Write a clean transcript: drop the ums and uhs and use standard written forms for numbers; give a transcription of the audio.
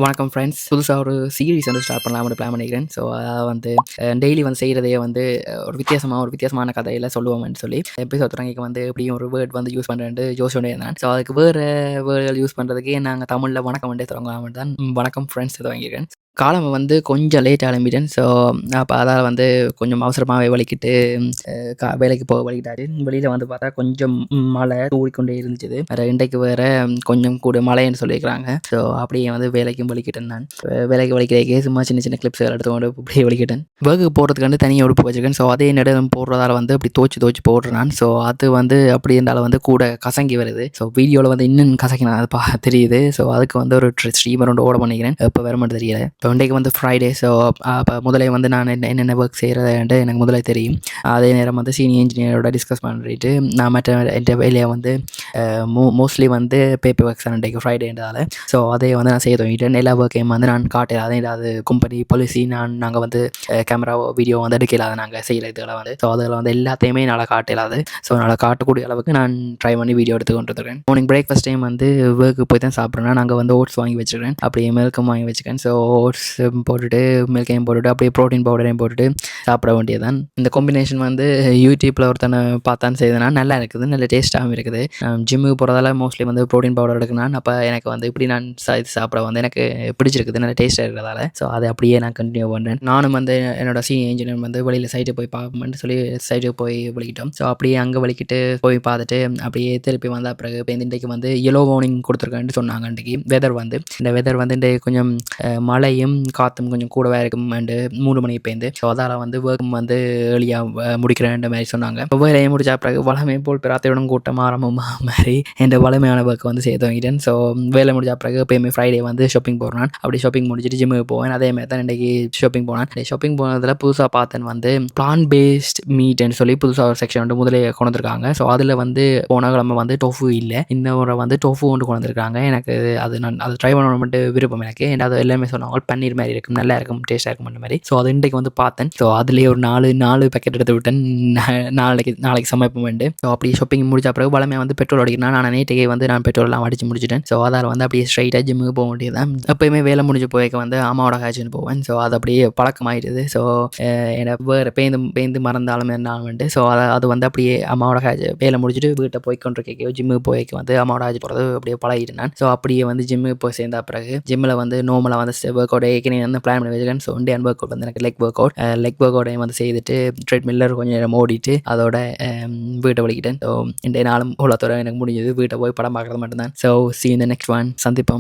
வணக்கம் ஃப்ரெண்ட்ஸ். புதுசா ஒரு சீரிஸ் வந்து ஸ்டார்ட் பண்ணலாம்னு பிளான் பண்ணிக்கிறேன். ஸோ அதாவது வந்து டெய்லி வந்து செய்கிறதையே வந்து ஒரு வித்தியாசமான கதையில சொல்லுவோம்னு சொல்லி எபிசோட் தொடங்கிக்கு வந்து எப்படியும் ஒரு வேர்ட் வந்து யூஸ் பண்ணுறேன்ட்டு யோசிச்சுட்டே இருந்தேன். ஸோ அதுக்கு வேர்டுகள் யூஸ் பண்ணுறதுக்கு நாங்கள் தமிழில் வணக்கம் வண்டே தொடங்கலாம்னு தான் வணக்கம் ஃப்ரெண்ட்ஸ் தொடங்கியிருக்கேன். காலம் வந்து கொஞ்சம் லேட் எழும்பிட்டேன். ஸோ அப்போ அதால் வந்து கொஞ்சம் அவசரமாகவே வலிக்கிட்டு வேலைக்கு போக வலிக்கிட்டாரு. வெளியில் வந்து பார்த்தா கொஞ்சம் மழை தூறிக்கொண்டே இருந்துச்சு. இன்றைக்கு வேறு கொஞ்சம் கூட மழைன்னு சொல்லியிருக்கிறாங்க. ஸோ அப்படியே வந்து வேலைக்கும் வலிக்கிட்டேன். நான் வேலைக்கு வலிக்கிறதுக்கே சும்மா சின்ன சின்ன கிளிப்ஸ்கள் எடுத்துக்கொண்டு அப்படியே வலிக்கிட்டேன். ஒர்க்குக்கு போகிறதுக்கு வந்து தனியாக உடுப்பு வச்சுருக்கேன். ஸோ அதே நேரம் போடுறதால வந்து அப்படி தோச்சு போடுறேன். ஸோ அது வந்து அப்படி இருந்தாலும் வந்து கூட கசங்கி வருது. ஸோ வீடியோவில் வந்து இன்னும் கசங்கினா அது தெரியுது. ஸோ அதுக்கு வந்து ஒரு ஸ்ட்ரீமர் ஒன்று ஓட பண்ணிக்கிறேன். இப்போ வேறு மட்டும் தெரியல. இப்போ இன்றைக்கு வந்து ஃப்ரைடே. ஸோ அப்போ முதலே வந்து நான் என்னென்ன ஒர்க் செய்கிறதுன்ட்டு எனக்கு முதலே தெரியும். அதே நேரம் வந்து சீனியர் இன்ஜினியரோட டிஸ்கஸ் பண்ணிட்டு நான் என் வேலையை வந்து மோஸ்ட்லி வந்து பேப்பர் ஒர்க்ஸ் தான் இன்றைக்கு ஃப்ரைடேன்றதால. ஸோ அதை வந்து நான் செய்ய தொடங்கிட்டேன். எல்லா ஒர்க்கையும் வந்து நான் காட்டல. அதே ஏதாவது கம்பெனி பாலிசி நாங்கள் வந்து கேமரா வீடியோ வந்து எடுக்கலாது நாங்கள் செய்கிறதுல வந்து. ஸோ அதில் வந்து எல்லாத்தையுமே என்னால் காட்டலாது. ஸோ என்னால் காட்டக்கூடிய அளவுக்கு நான் ட்ரை பண்ணி வீடியோ எடுத்து கொண்டுருக்கேன். மார்னிங் பிரேக்ஃபாஸ்ட் டைம் வந்து ஒர்க்கு போய் தான் சாப்பிட்றேன். நாங்கள் வந்து ஓட்ஸ் வாங்கி வச்சுருக்கேன். அப்படியே மில்க்கும் வாங்கி வச்சுருக்கேன். ஸோ ஓட்ஸ் போட்டுட்டு மில்கையும் போட்டுட்டு அப்படியே ப்ரோட்டீன் பவுடரையும் போட்டுட்டு சாப்பிட வேண்டியதுதான். இந்த காம்பினேஷன் வந்து யூடியூப்பில் ஒருத்தனை பார்த்தான்னு செய்தனா நல்லா இருக்குது, நல்ல டேஸ்ட்டாகவும் இருக்குது. ஜிம்முக்கு போகிறதால மோஸ்ட்லி வந்து ப்ரோட்டீன் பவுடர் எடுக்கணும். அப்போ எனக்கு வந்து இப்படி நான் சாப்பிட வந்து எனக்கு பிடிச்சிருக்குது, நல்ல டேஸ்ட்டாக இருக்கிறதால. ஸோ அதை அப்படியே நான் கண்டினியூ பண்ணுறேன். நானும் வந்து என்னோட சீனியர் இன்ஜினியர் வந்து வெளியில் சைட்டு போய் பார்ப்போம்னு சொல்லி சைட்டுக்கு போய் வலிக்கிட்டோம். ஸோ அப்படியே அங்கே வலிக்கிட்டு போய் பார்த்துட்டு அப்படியே திருப்பி வந்த பிறகு இப்போ இன்றைக்கு வந்து எல்லோ வார்னிங் கொடுத்துருக்கேன்னு சொன்னாங்க. இன்றைக்கு வெதர் வந்து இந்த வெதர் வந்து இன்றைக்கு கொஞ்சம் மழையும் காற்றும் கொஞ்சம் கூடவே இருக்கும். அண்டு 3 மணிக்கு பேருந்து. ஸோ அதால் வந்து ஒர்க்கும் வந்து ஏர்லியாக முடிக்கிறேன்ற மாதிரி சொன்னாங்க. இப்போ வேலையை முடிச்ச பிறகு வளமே போல் பிரார்த்தையுடன் கூட்டம் ஆரம்பமா மாதிரி என் வளமையான ஒர்க் வந்து செய்ய தொடங்கிட்டேன். ஸோ வேலை முடிச்ச பிறகு எப்பயுமே ஃப்ரைடே வந்து ஷாப்பிங் போகிறேன். அப்படி ஷாப்பிங் முடிச்சுட்டு ஜிம்முக்கு போவேன். அதே மாதிரி தான் இன்றைக்கி ஷாப்பிங் போனேன். ஷாப்பிங் போனதில் புதுசாக பார்த்தேன் வந்து பிளான் பேஸ்ட் மீட்னு சொல்லி புதுசாக ஒரு செக்ஷன் வந்து முதலே கொண்டு வந்திருக்காங்க. ஸோ அதில் வந்து போன கிழமை வந்து டோஃபு இல்லை, இந்த முறை வந்து டோஃபு கொண்டு வந்திருக்காங்க. எனக்கு நான் அதை ட்ரை பண்ணணும்ட்டு விருப்பம் எனக்கு. அது எல்லாமே சொன்னாங்க பன்னீர் மாதிரி இருக்கும், நல்லா இருக்கும், டேஸ்ட்டாக இருக்கும் அந்த மாதிரி. ஸோ அது இன்றைக்கு வந்து பார்த்தேன். ஸோ அதுலேயே ஒரு 4 பேக்கெட் எடுத்து விட்டேன். நாளைக்கு சமைப்போம் வேண்டு. ஸோ அப்படி ஷாப்பிங் முடிச்ச பிறகு வளமையாக வந்து பெட்ரோல் அடிக்கிறேன். நான் நேற்றுக்கே வந்து நான் பெட்ரோல்லாம் அடித்து முடிச்சிட்டேன். ஸோ அதால் வந்து அப்படியே ஸ்ட்ரைட்டாக ஜிம்முக்கு போக வேண்டியதான். எப்போயுமே வேலை முடிஞ்சு போய்க்க வந்து அம்மாவோட காய்ச்சின்னு போவேன். ஸோ அது அப்படியே பழக்கமாயிடுது. ஸோ என்னை வேறு பேந்து மறந்தாலும் என்னாலும் வந்து ஸோ அது வந்து அப்படியே அம்மாவோட வேலை முடிச்சுட்டு வீட்டை போய்க்கொண்டிருக்கோ ஜிம்முக்கு போய்க்கு வந்து அம்மாவோட காய்ச்சி போகிறது அப்படியே பழகிட்டு நான். ஸோ அப்படியே வந்து ஜிம்முக்கு போய் சேர்ந்த பிறகு ஜிம்மில் வந்து நார்மலாக வந்து ஒர்க் அவுட் ஏற்கனவே வந்து பிளான் பண்ணி வச்சுக்கேன். ஸோ இண்டியன் ஒர்க் அவுட் வந்து எனக்கு லெக் ஒர்க் அவுட்டையும் வந்து செய்துட்டு ட்ரெட்மில்லர் கொஞ்சம் நேரம் ஓடிட்டு அதோட வீட்டை வலிக்கிட்டேன். ஸோ இன்றைய நாளும் உலகத்தோட எனக்கு முடிஞ்சது. வீட்டை போய் படம் பார்க்குறது மட்டும்தான். So see you in the next one. சந்திப்போம்.